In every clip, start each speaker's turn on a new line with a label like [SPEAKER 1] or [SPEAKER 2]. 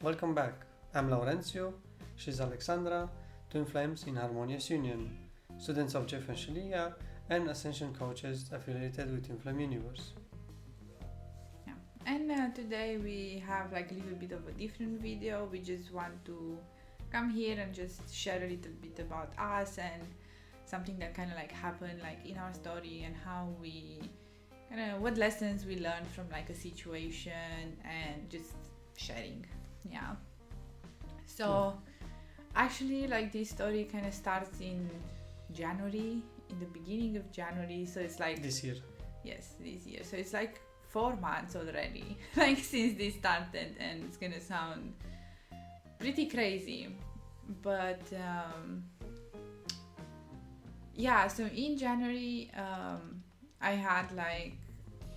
[SPEAKER 1] Welcome back. I'm Laurențiu, she's Alexandra, twin flames in Harmonious Union, students of Jeff and Shaleia, and ascension coaches affiliated with Twin Flame Universe.
[SPEAKER 2] Yeah, and today we have like a little bit of a different video. We just want to come here and just share a little bit about us and something that kind of like happened like in our story and how we what lessons we learned from like a situation and just sharing. Yeah. So actually like this story kind of starts in January, in the beginning of January. So it's like
[SPEAKER 1] This year.
[SPEAKER 2] Yes, this year. So it's like 4 months already, like since this started, and it's gonna sound pretty crazy. But yeah, so in January, I had like,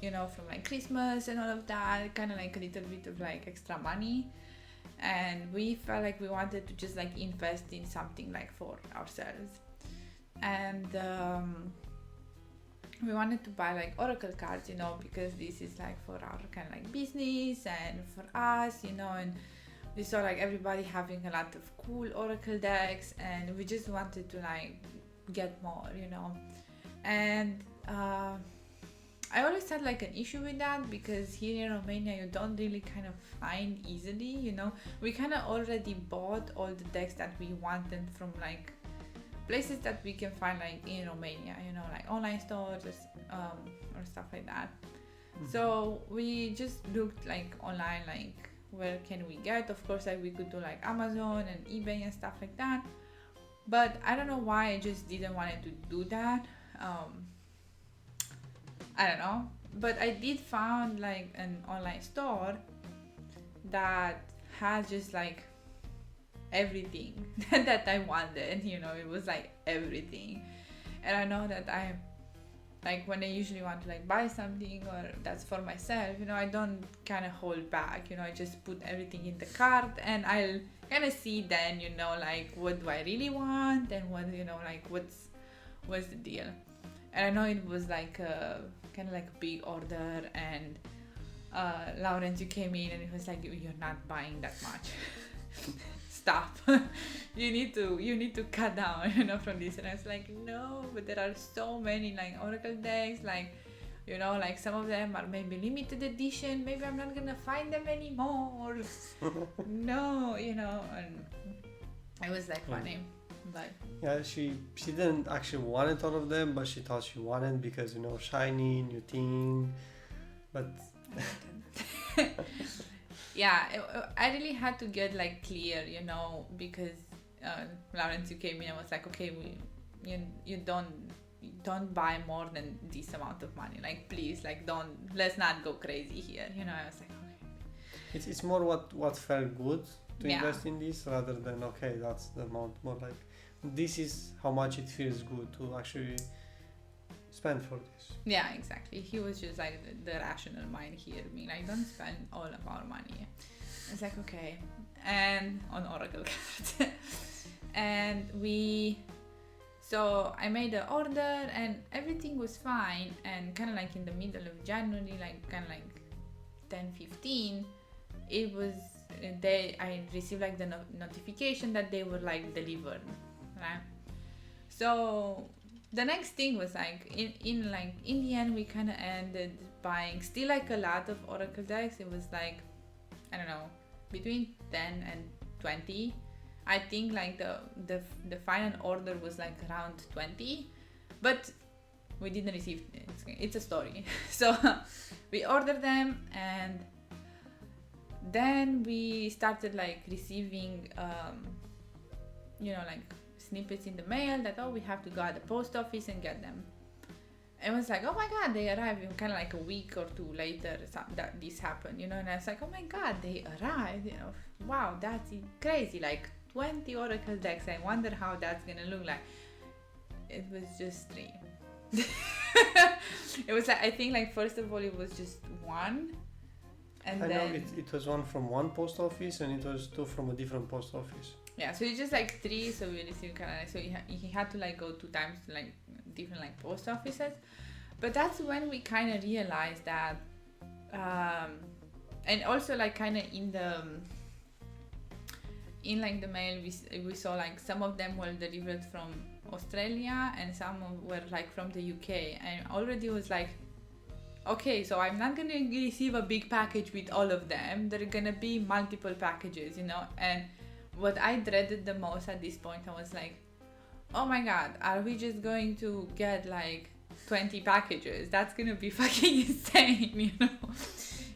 [SPEAKER 2] from like Christmas and all of that, kind of like a little bit of like extra money. And we felt like we wanted to just like invest in something like for ourselves. And we wanted to buy like oracle cards, because this is like for our kind of like business and for us, and we saw like everybody having a lot of cool oracle decks, and we just wanted to like get more, and I always had like an issue with that because here in Romania you don't really kind of find easily, we kind of already bought all the decks that we wanted from like places that we can find like in Romania, like online stores or stuff like that. Mm-hmm. So we just looked like online, like where can we get? Of course, like we could do like Amazon and eBay and stuff like that. But I don't know why I just didn't want to do that. I don't know. But I did found like an online store that has just like everything that I wanted, it was like everything. And I know that I like when I usually want to like buy something or that's for myself, I don't kind of hold back, I just put everything in the cart and I'll kind of see then, like what do I really want and what, like what's the deal. And I know it was like a kind of like a big order, and Lawrence, you came in and it was like, you're not buying that much. Stop. you need to cut down, from this. And I was like, no, but there are so many like oracle decks, like, like some of them are maybe limited edition, maybe I'm not gonna find them anymore. No, and it was like funny. But
[SPEAKER 1] yeah, she didn't actually want all of them, but she thought she wanted because shiny, new thing. But
[SPEAKER 2] yeah, I really had to get like clear, because Lawrence, you came in and was like, okay, you don't buy more than this amount of money, like please, like let's not go crazy here, I was like, okay.
[SPEAKER 1] It's more what felt good to invest in this rather than okay, that's the amount. More like this is how much it feels good to actually spend for this.
[SPEAKER 2] Yeah, exactly. He was just like the rational mind here, me like, don't spend all of our money. It's like, okay. And on oracle cards. And so I made the order and everything was fine, and kind of like in the middle of January, like kind of like 10-15, it was I received like the notification that they were like delivered, right? So the next thing was like in the end we kind of ended buying still like a lot of oracle decks. It was like, I don't know, between 10 and 20. I think like the final order was like around 20, but we didn't receive it. It's a story. So we ordered them, and then we started like receiving like snippets in the mail that, we have to go at the post office and get them. It was like, oh my god, they arrived in kind of like a week or two later that this happened, and I was like, oh my god, they arrived, wow, that's crazy, like 20 oracle decks. I wonder how that's gonna look like. It was just 3. It was like, I think like first of all it was just 1. And
[SPEAKER 1] I
[SPEAKER 2] then
[SPEAKER 1] know it was 1 from one post office and it was 2 from a different post office.
[SPEAKER 2] Yeah, so it's just like 3, so we received kind of like, so he had to like go 2 times to like different like post offices. But that's when we kind of realized that and also like kind of in in like the mail we saw like some of them were delivered from Australia and some were like from the UK, and already was like, okay, so I'm not gonna receive a big package with all of them. There are gonna be multiple packages, you know. And what I dreaded the most at this point, I was like, oh my god, are we just going to get like 20 packages? That's gonna be fucking insane, you know.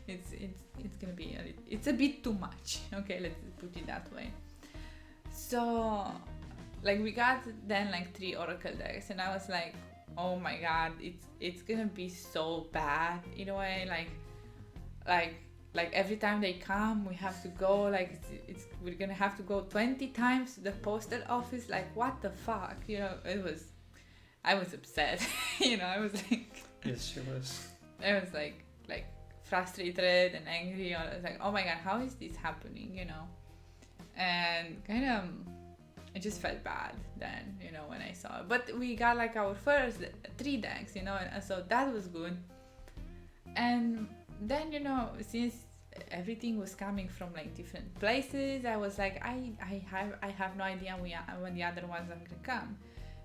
[SPEAKER 2] It's gonna be it's a bit too much. Okay, let's put it that way. So like we got then like 3 oracle decks, and I was like, oh my god, it's gonna be so bad in a way. Like every time they come, we have to go, like we're gonna have to go 20 times to the postal office. Like, what the fuck, you know? I was upset. You know, I was like,
[SPEAKER 1] yes, she was.
[SPEAKER 2] I was like frustrated and angry. I was like, oh my god, how is this happening, you know? And kind of I just felt bad then, you know, when I saw it. But we got like our first 3 decks, you know, and so that was good. And then, you know, since everything was coming from like different places, I was like, I have no idea when the other ones are gonna come.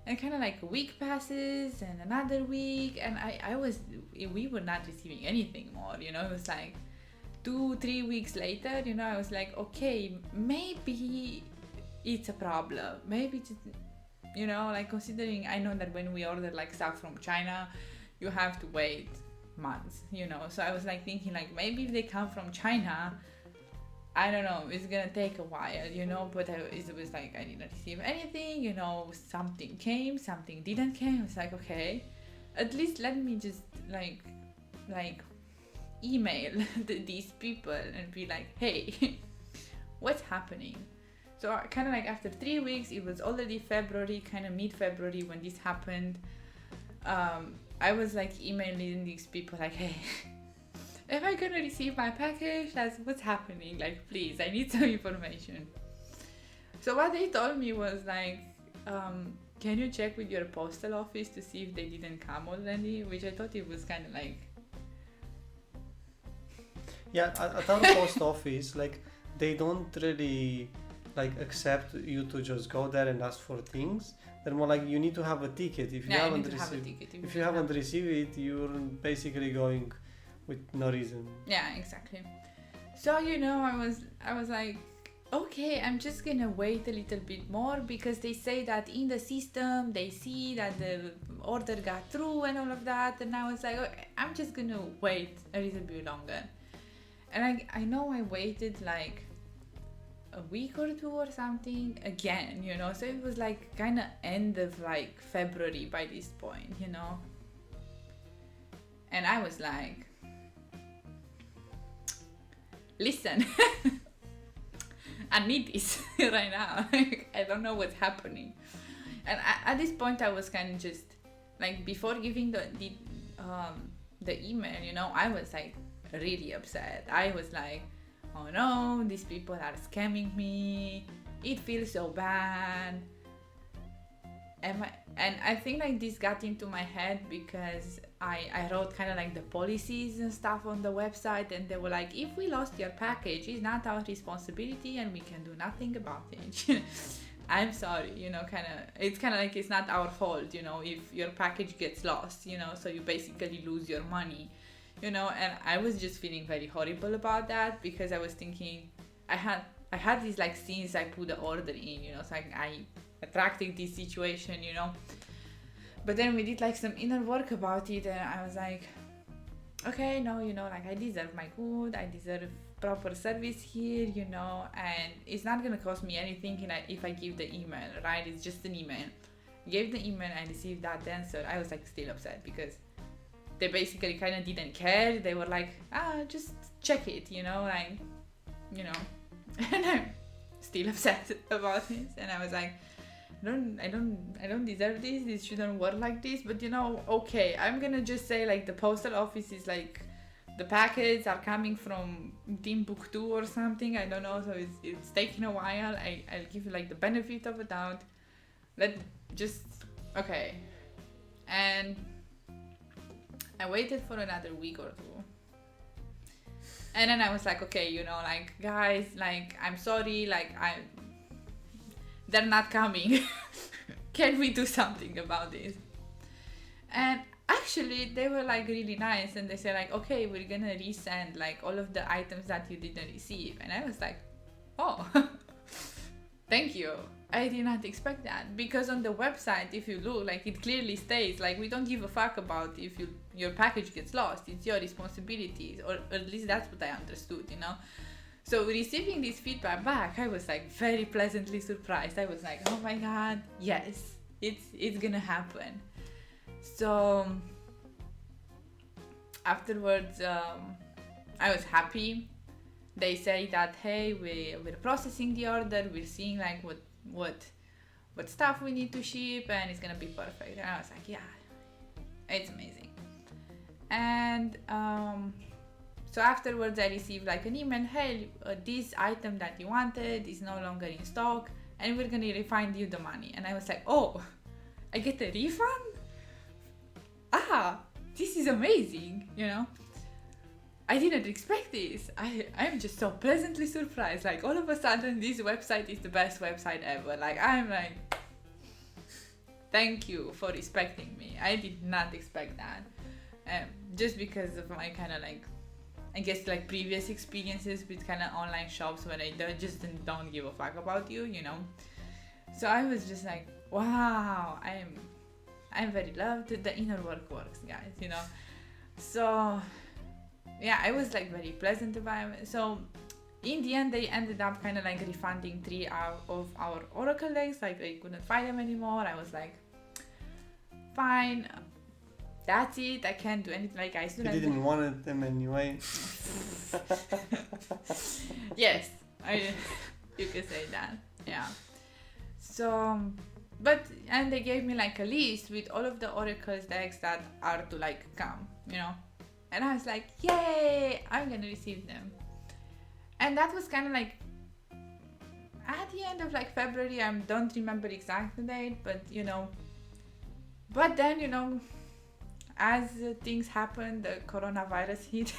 [SPEAKER 2] And kind of like a week passes and another week, and we were not receiving anything more, you know. It was like 2-3 weeks later, you know, I was like, okay, maybe it's a problem. Maybe it's, you know, like considering I know that when we order like stuff from China, you have to wait months, you know. So I was like thinking like maybe if they come from China, I don't know, it's gonna take a while, you know. But it was like I didn't receive anything, you know. Something came, something didn't came. I was like, okay, at least let me just like email these people and be like, hey, what's happening? So kind of like after 3 weeks, it was already February, kind of mid-February when this happened. I was like emailing these people like, hey, am I gonna receive my package? That's what's happening. Like, please, I need some information. So what they told me was like, can you check with your postal office to see if they didn't come already? Which I thought it was kind of like...
[SPEAKER 1] Yeah, at our post office, like, they don't really like accept you to just go there and ask for things. They're more like you need to have a ticket. If you haven't received, if you haven't received it, you're basically going with no reason.
[SPEAKER 2] Yeah, exactly. So, you know, I was like, okay, I'm just gonna wait a little bit more, because they say that in the system they see that the order got through and all of that. And I was like, okay, I'm just gonna wait a little bit longer. And I know I waited like a week or 2 or something again, you know. So it was like kind of end of like February by this point, you know. And I was like, listen, I need this right now. I don't know what's happening. And at this point I was kind of just like, before giving the email, you know, I was like really upset. I was like, oh no, these people are scamming me. It feels so bad. And I think like this got into my head because I wrote kind of like the policies and stuff on the website, and they were like, if we lost your package, it's not our responsibility and we can do nothing about it. I'm sorry, you know, it's kind of like it's not our fault, you know, if your package gets lost, you know, so you basically lose your money, you know. And I was just feeling very horrible about that, because I was thinking I had this like since I put the order in, you know, so I attracted this situation, you know. But then we did like some inner work about it, and I was like, okay, no, you know, like I deserve my good, I deserve proper service here, you know, and it's not gonna cost me anything if I give the email, right? It's just an email. Gave the email and received that answer. I was like still upset because they basically kind of didn't care. They were like, just check it, you know, like, you know. And I'm still upset about this, and I was like, I don't deserve this. This shouldn't work like this. But you know, okay, I'm gonna just say like the postal office is like, the packets are coming from Timbuktu or something. I don't know. So it's taking a while. I'll give you like the benefit of a doubt. Okay. And I waited for another week or 2. And then I was like, okay, you know, like, guys, like, I'm sorry, like, they're not coming. Can we do something about this? And actually they were like really nice, and they said like, okay, we're gonna resend like all of the items that you didn't receive. And I was like, oh, thank you. I did not expect that, because on the website, if you look, like it clearly states like, we don't give a fuck about if your package gets lost, it's your responsibility, or at least that's what I understood, you know. So receiving this feedback back, I was like very pleasantly surprised. I was like, oh my god, yes, it's gonna happen. So afterwards, I was happy. They say that, hey, we're processing the order, we're seeing like what stuff we need to ship, and it's gonna be perfect. And I was like, yeah, it's amazing. And so afterwards I received like an email, hey, this item that you wanted is no longer in stock, and we're gonna refund you the money. And I was like, oh, I get a refund? This is amazing, you know. I didn't expect this. I'm just so pleasantly surprised. Like all of a sudden this website is the best website ever. Like I'm like, thank you for respecting me. I did not expect that. Just because of my kind of like, I guess like previous experiences with kind of online shops where they just don't give a fuck about you, you know. So I was just like, wow, I'm very loved. The inner work works, guys, you know. So yeah, I was like very pleasant about it. So in the end, they ended up kind of like refunding 3 out of our oracle decks. Like I couldn't find them anymore. I was like, fine, that's it. I can't do anything. Like I still
[SPEAKER 1] didn't want them anyway.
[SPEAKER 2] Yes, you could say that. Yeah. So, and they gave me like a list with all of the oracles decks that are to like come, you know. And I was like, yay, I'm gonna receive them. And that was kind of like at the end of like February. I don't remember exact the date, but you know. But then, you know, as things happened, the coronavirus hit.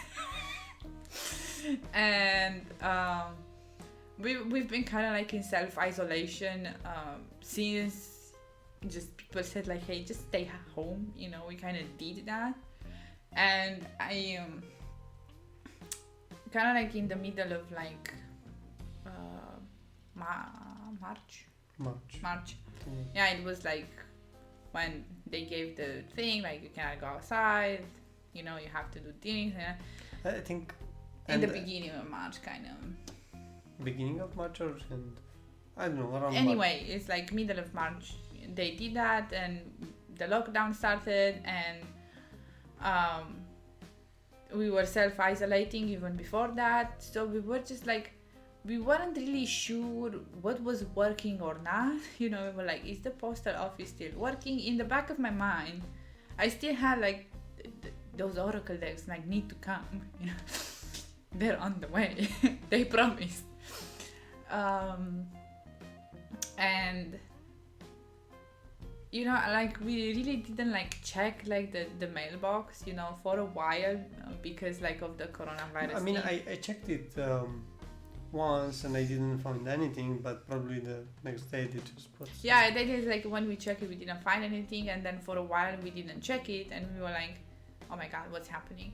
[SPEAKER 2] And we've been kind of like in self-isolation since just people said like, hey, just stay home, you know. We kind of did that. And I kind of like in the middle of like March. Yeah, it was like when they gave the thing like you cannot go outside, you know, you have to do things.
[SPEAKER 1] I think
[SPEAKER 2] in the beginning of March, kind of.
[SPEAKER 1] Beginning of March or I don't know, around
[SPEAKER 2] anyway,
[SPEAKER 1] March.
[SPEAKER 2] It's like middle of March they did that, and the lockdown started, and we were self-isolating even before that. So we were just like, we weren't really sure what was working or not. You know, we were like, is the postal office still working? In the back of my mind, I still had like those oracle decks like need to come. You know, they're on the way. They promised. And you know, like we really didn't like check like the mailbox, you know, for a while because like of the coronavirus.
[SPEAKER 1] I mean, I checked it once and I didn't find anything, but probably the next day they just put.
[SPEAKER 2] Yeah, that is like when we checked it, we didn't find anything, and then for a while we didn't check it, and we were like, oh my god, what's happening?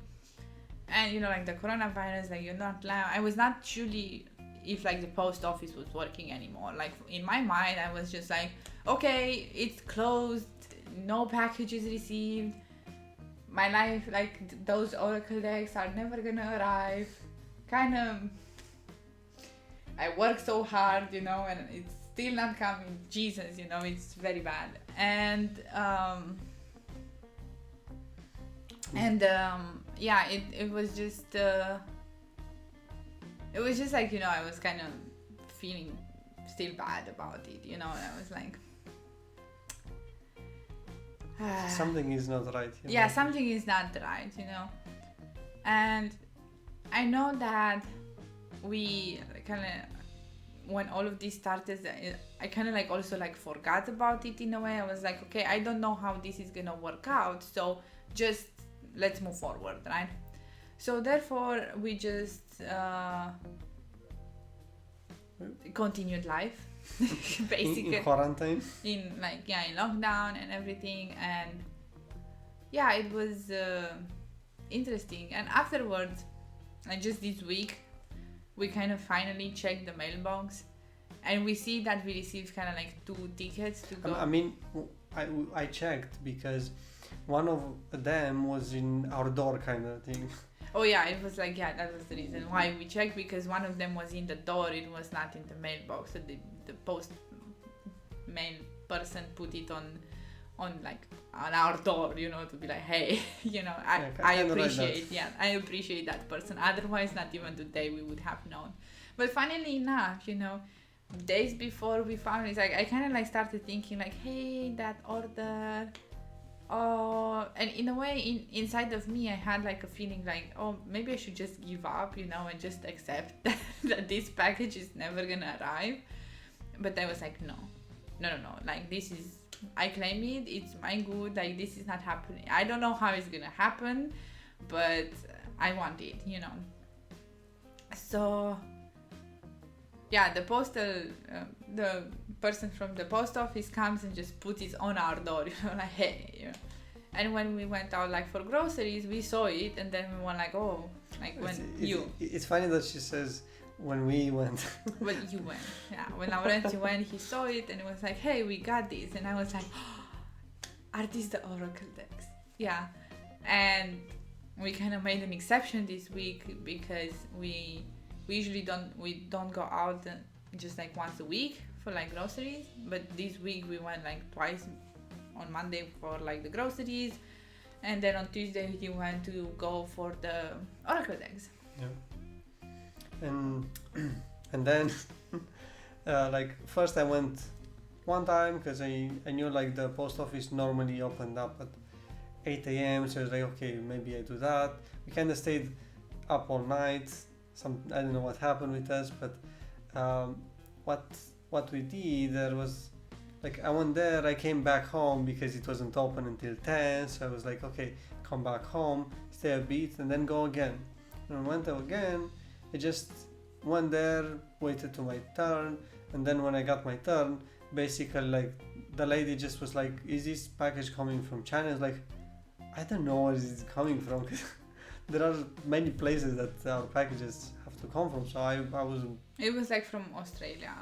[SPEAKER 2] And you know, like the coronavirus, like you're not allowed. I was not surely if like the post office was working anymore. Like in my mind, I was just like, okay, it's closed, no packages received, my life, like those oracle decks are never gonna arrive. Kind of, I work so hard, you know, and it's still not coming. Jesus, you know, it's very bad. And yeah, it was just like, you know, I was kind of feeling still bad about it, you know, and I was like,
[SPEAKER 1] something is not right.
[SPEAKER 2] Yeah, something is not right, you know. And I know that we kind of, when all of this started, I kind of like also like forgot about it in a way. I was like, okay, I don't know how this is gonna work out, so just let's move forward, right? So therefore we just continued life. basically
[SPEAKER 1] in quarantine,
[SPEAKER 2] in lockdown and everything. And yeah, it was interesting. And afterwards, and just this week, we kind of finally checked the mailbox, and we see that we received kind of like 2 tickets to go.
[SPEAKER 1] I mean, I checked because one of them was in our door kind of thing.
[SPEAKER 2] Oh yeah, it was like, yeah, that was the reason why we checked, because one of them was in the door, it was not in the mailbox. So the post mail person put it on our door, to be like, hey, I appreciate that person. Otherwise, not even today we would have known. But funnily enough, days before we found it, I kind of started thinking like, hey, that order. Oh, and in a way, inside of me, I had like a feeling like, oh, maybe I should just give up, and just accept that this package is never gonna arrive. But I was like, no, like this is, I claim it, it's my good, like this is not happening. I don't know how it's gonna happen, but I want it, So, yeah, the person from the post office comes and just put it on our door, like, hey, And when we went out for groceries, we saw it, and then we were like, oh, it's funny
[SPEAKER 1] that she says when we went.
[SPEAKER 2] When you went, yeah. When Laurenti went, he saw it and it was like, hey, we got this. And I was like, oh, are these the Oracle decks? Yeah. And we kind of made an exception this week because we usually don't go out just once a week for groceries. But this week we went twice, on Monday for the groceries, and then on Tuesday he went to go for the Oracle decks.
[SPEAKER 1] Yeah. And then first I went one time because I knew the post office normally opened up at 8 a.m. so I was like, okay, maybe I do that. We kind of stayed up all night. I don't know what happened with us, but what we did there was I went there, I came back home because it wasn't open until 10, so I was like, okay, come back home, stay a bit, and then go again. And I went again, I just went there, waited to my turn, and then when I got my turn, basically the lady just was like, is this package coming from China? I was like, I don't know where it's coming from, because there are many places that our packages have to come from, so I wasn't...
[SPEAKER 2] It was from Australia.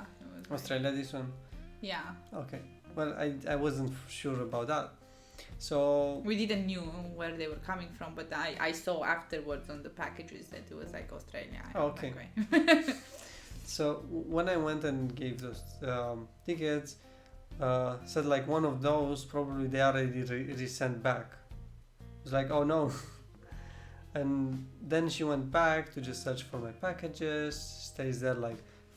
[SPEAKER 1] Australia, this one?
[SPEAKER 2] Yeah.
[SPEAKER 1] Okay. Well, I wasn't sure about that. So
[SPEAKER 2] we didn't knew where they were coming from, but I saw afterwards on the packages that it was Australia.
[SPEAKER 1] Okay. So when I went and gave those tickets, said one of those probably they already resent back. It was like, oh no. And then she went back to just search for my packages, stays there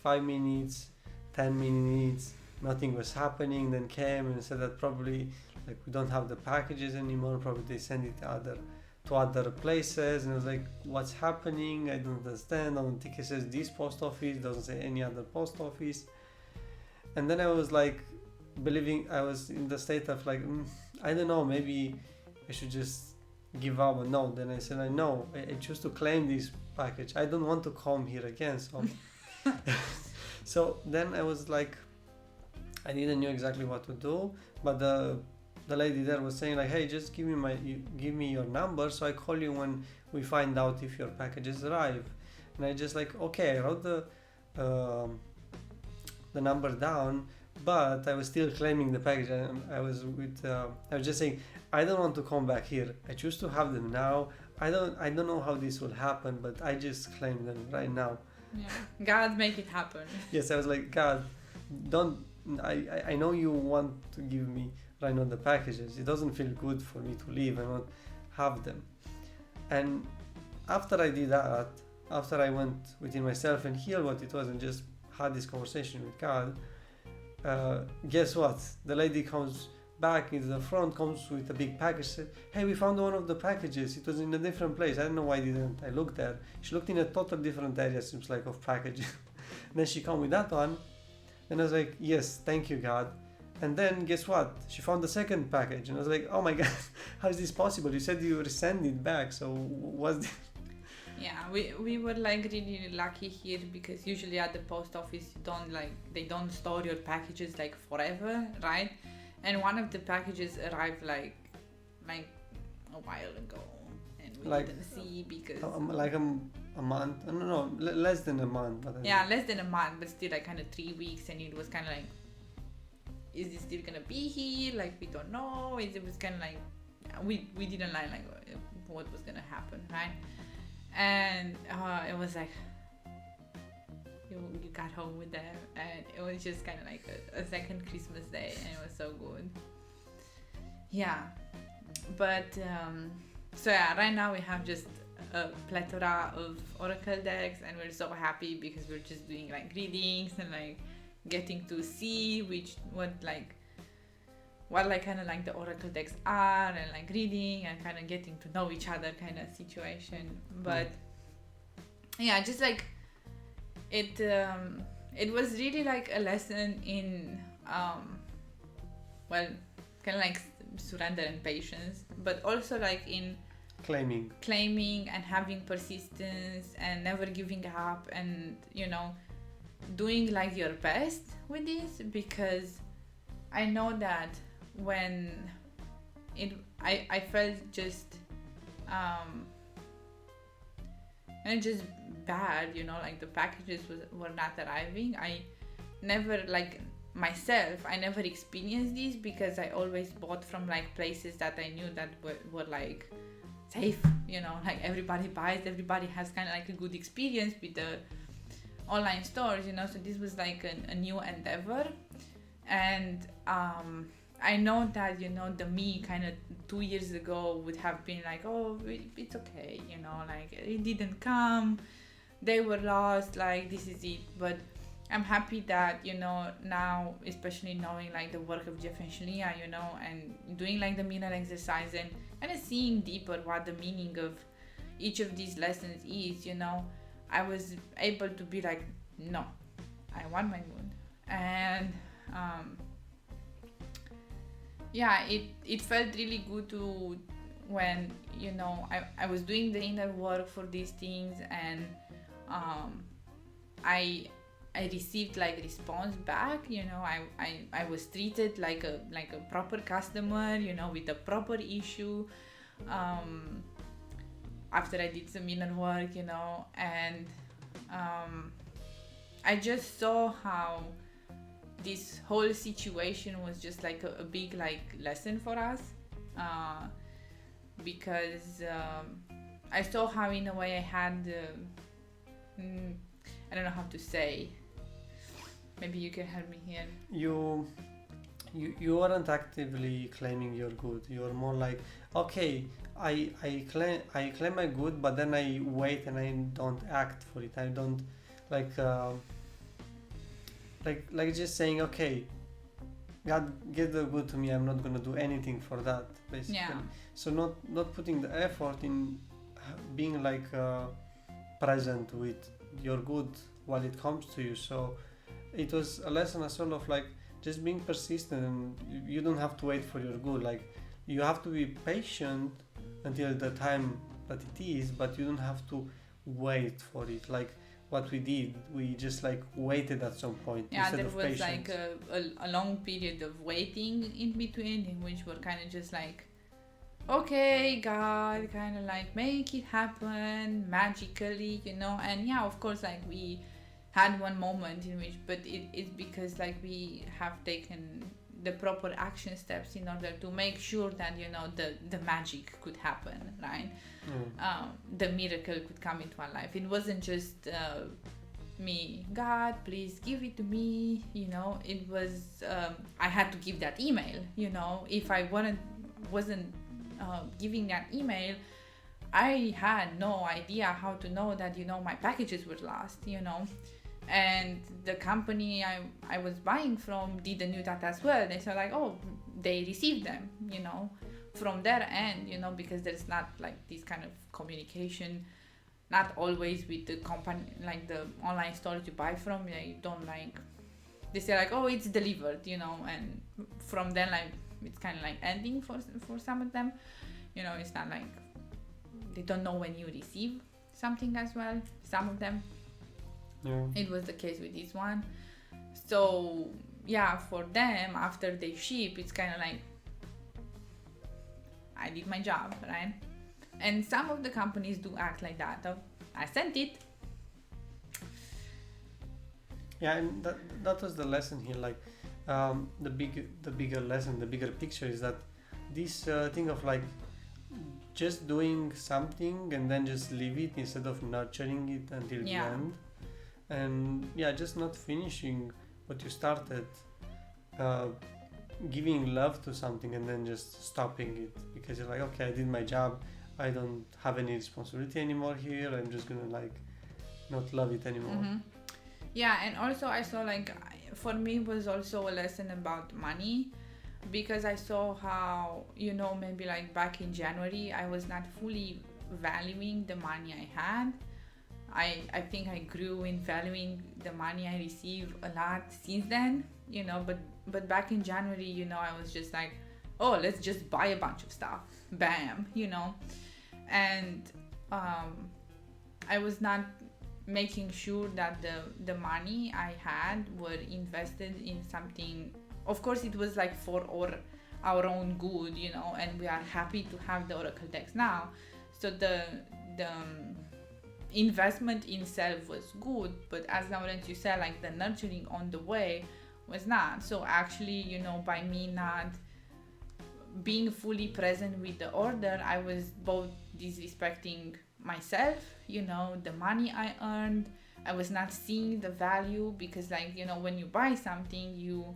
[SPEAKER 1] 5 minutes, 10 minutes. Nothing was happening, then came and said that probably we don't have the packages anymore, probably they send it to other places, and I was like, what's happening? I don't understand. On the ticket says this post office, doesn't say any other post office. And then I was believing, I was in the state of I don't know, maybe I should just give up. But no, then I said, I choose to claim this package. I don't want to come here again. So so then I was I didn't know exactly what to do, but the lady there was saying hey, just give me your number, so I call you when we find out if your packages arrive. And I just okay, I wrote the number down, but I was still claiming the package. I was just saying, I don't want to come back here. I choose to have them now. I don't know how this will happen, but I just claim them right now.
[SPEAKER 2] Yeah, God, make it happen.
[SPEAKER 1] Yes, I was like, God, don't. I know you want to give me right now the packages. It doesn't feel good for me to leave and not have them. And after I did that, after I went within myself and healed what it was and just had this conversation with God, guess what? The lady comes back into the front, comes with a big package, said, hey, we found one of the packages. It was in a different place. I don't know why didn't I look there. She looked in a total different area, seems of packages. And then she come with that one. And I was like, yes, thank you, God. And then guess what? She found the second package. And I was like, oh my God, how is this possible? You said you resend it back. So what's this?
[SPEAKER 2] Yeah, we were like really lucky here because usually at the post office they don't store your packages like forever, right? And one of the packages arrived like a while ago, and we didn't see because
[SPEAKER 1] a month. No, less than a month. But
[SPEAKER 2] less than a month, but still like kind of 3 weeks, and it was kind of like, is this still gonna be here? Like we don't know. It was kind of like we didn't like what was gonna happen, right? And it was like you got home with them, and it was just kind of like a second Christmas day, and it was so good. Yeah, but so yeah, right now we have just a plethora of oracle decks, and we're so happy because we're just doing like readings and like getting to see what kind of like the oracle decks are, and like reading and kind of getting to know each other kind of situation. But yeah, just like it was really like a lesson in well, kind of like surrender and patience, but also like in claiming and having persistence and never giving up, and doing like your best with this, because I know that when I felt just and just bad, like the packages were not arriving. I never I never experienced this because I always bought from like places that I knew that were like safe, like everybody has kind of like a good experience with the online stores, so this was like a new endeavor. And I know that the me kind of 2 years ago would have been like, oh, it's okay, like it didn't come, they were lost, like this is it. But I'm happy that now, especially knowing like the work of Jeff and Shaleia, and doing like the mirror exercise and kind of seeing deeper what the meaning of each of these lessons is, I was able to be like, no, I want my moon. And yeah, it felt really good to when I was doing the inner work for these things, and I received like response back. I was treated like a proper customer, with a proper issue. After I did some inner work, and I just saw how this whole situation was just like a big like lesson for us, because I saw how in a way I had I don't know how to say, maybe you can help me here.
[SPEAKER 1] You weren't actively claiming your good. You're more like, okay, I claim my good, but then I wait and I don't act for it. I don't like just saying, okay, God, get the good to me, I'm not gonna do anything for that, basically.
[SPEAKER 2] Yeah.
[SPEAKER 1] So not putting the effort in being like present with your good while it comes to you. So it was a lesson as well of like just being persistent, and you don't have to wait for your good. Like you have to be patient until the time that it is, but you don't have to wait for it. Like what we did, we just like waited at some point.
[SPEAKER 2] Yeah, there was patience. Like a long period of waiting in between, in which we're kind of just like, okay, God, kind of like make it happen magically, and yeah, of course, like we had one moment in which, but it's because like we have taken the proper action steps in order to make sure that the magic could happen, right? The miracle could come into our life. It wasn't just me, God, please give it to me, it was I had to give that email. If I wasn't giving that email, I had no idea how to know that my packages were lost, and the company I was buying from didn't know that as well. They said like, oh, they received them, from their end, because there's not like this kind of communication, not always with the company, like the online stores you buy from. They don't like, they say like, oh, it's delivered, and from then like it's kind of like ending for some of them, it's not like they don't know when you receive. something as well. Some of them.
[SPEAKER 1] Yeah.
[SPEAKER 2] It was the case with this one. So yeah, for them, after they ship, it's kind of like, I did my job, right? And some of the companies do act like that. Oh, I sent it.
[SPEAKER 1] Yeah, and that was the lesson here. Like, the bigger lesson, the bigger picture is that this thing of like just doing something and then just leave it instead of nurturing it until the end, and just not finishing what you started, giving love to something and then just stopping it because you're like, okay, I did my job, I don't have any responsibility anymore here, I'm just gonna like not love it anymore.
[SPEAKER 2] Mm-hmm. Yeah, and also I saw like, for me it was also a lesson about money, because I saw how, you know, maybe like back in January I was not fully valuing the money I had. I think I grew in valuing the money I receive a lot since then, you know, but back in January, you know, I was just like, oh, let's just buy a bunch of stuff, bam, you know, and I was not making sure that the money I had were invested in something. Of course it was like for our own good, you know, and we are happy to have the Oracle decks now, so the investment in self was good, but as Lawrence you said, like the nurturing on the way was not. So actually, you know, by me not being fully present with the order, I was both disrespecting myself, you know, the money I earned. I was not seeing the value, because like, you know, when you buy something, you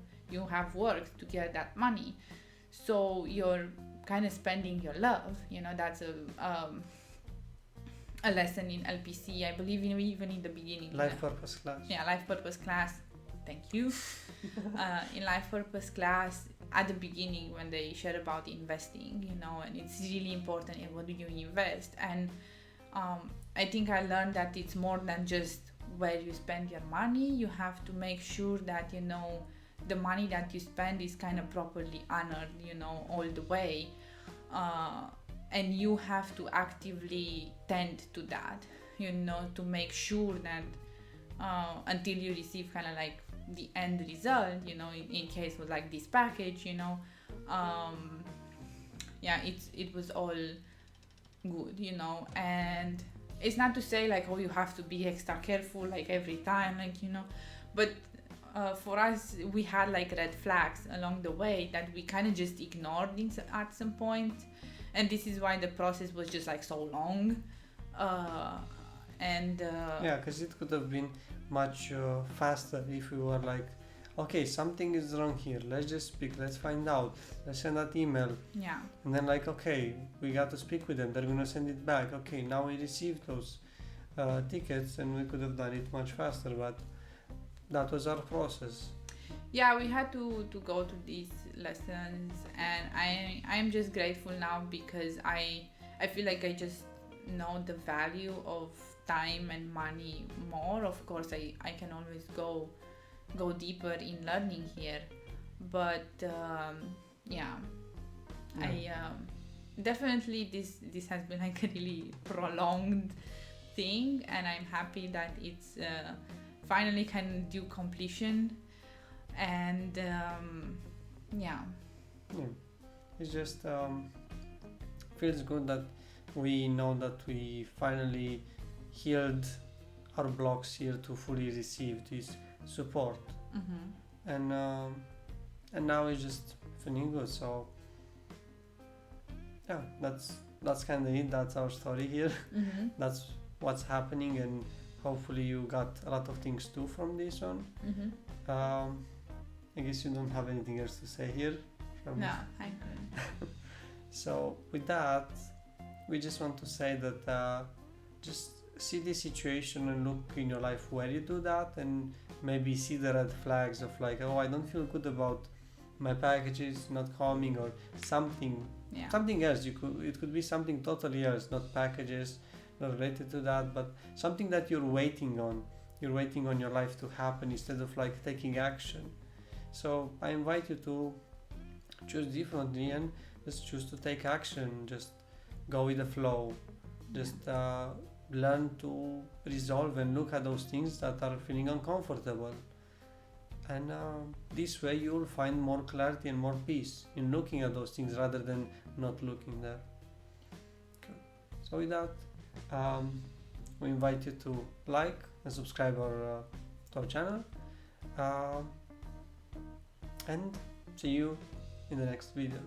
[SPEAKER 2] have worked to get that money, so you're kind of spending your love, you know. That's a lesson in LPC, I believe, even in the beginning.
[SPEAKER 1] Life purpose class. Yeah,
[SPEAKER 2] life purpose class. Thank you. In life purpose class, at the beginning, when they share about investing, you know, and it's really important in what do you invest. And I think I learned that it's more than just where you spend your money. You have to make sure that, you know, the money that you spend is kind of properly honored, you know, all the way. And you have to actively tend to that, you know, to make sure that until you receive kind of like the end result, you know, in case with like this package, you know, it was all good, you know. And it's not to say like, oh, you have to be extra careful like every time, like, you know, but for us, we had like red flags along the way that we kind of just ignored at some point. And this is why the process was just like so long.
[SPEAKER 1] Because it could have been much faster if we were like, okay, something is wrong here, let's just speak, let's find out, let's send that email.
[SPEAKER 2] Yeah.
[SPEAKER 1] And then like, okay, we got to speak with them, they're gonna send it back. Okay, now we received those tickets, and we could have done it much faster, but that was our process.
[SPEAKER 2] Yeah, we had to go to these lessons, and I am just grateful now, because I feel like I just know the value of time and money more. Of course, I can always go deeper in learning here, but I definitely this has been like a really prolonged thing, and I'm happy that it's finally can do completion. And
[SPEAKER 1] it just feels good that we know that we finally healed our blocks here to fully receive this support. And now it's just feeling good. So that's kind of it. That's our story here. That's what's happening, and hopefully you got a lot of things too from this one. I guess you don't have anything else to say here.
[SPEAKER 2] No, I'm good.
[SPEAKER 1] So with that, we just want to say that just see the situation and look in your life where you do that, and maybe see the red flags of like, oh, I don't feel good about my packages not coming, or something else. It could be something totally else, not packages, not related to that, but something that you're waiting on your life to happen instead of like taking action. So I invite you to choose differently and just choose to take action. Just go with the flow. Just learn to resolve and look at those things that are feeling uncomfortable. And this way you will find more clarity and more peace in looking at those things rather than not looking there. Okay. So with that, we invite you to like and subscribe to our channel, and see you in the next video.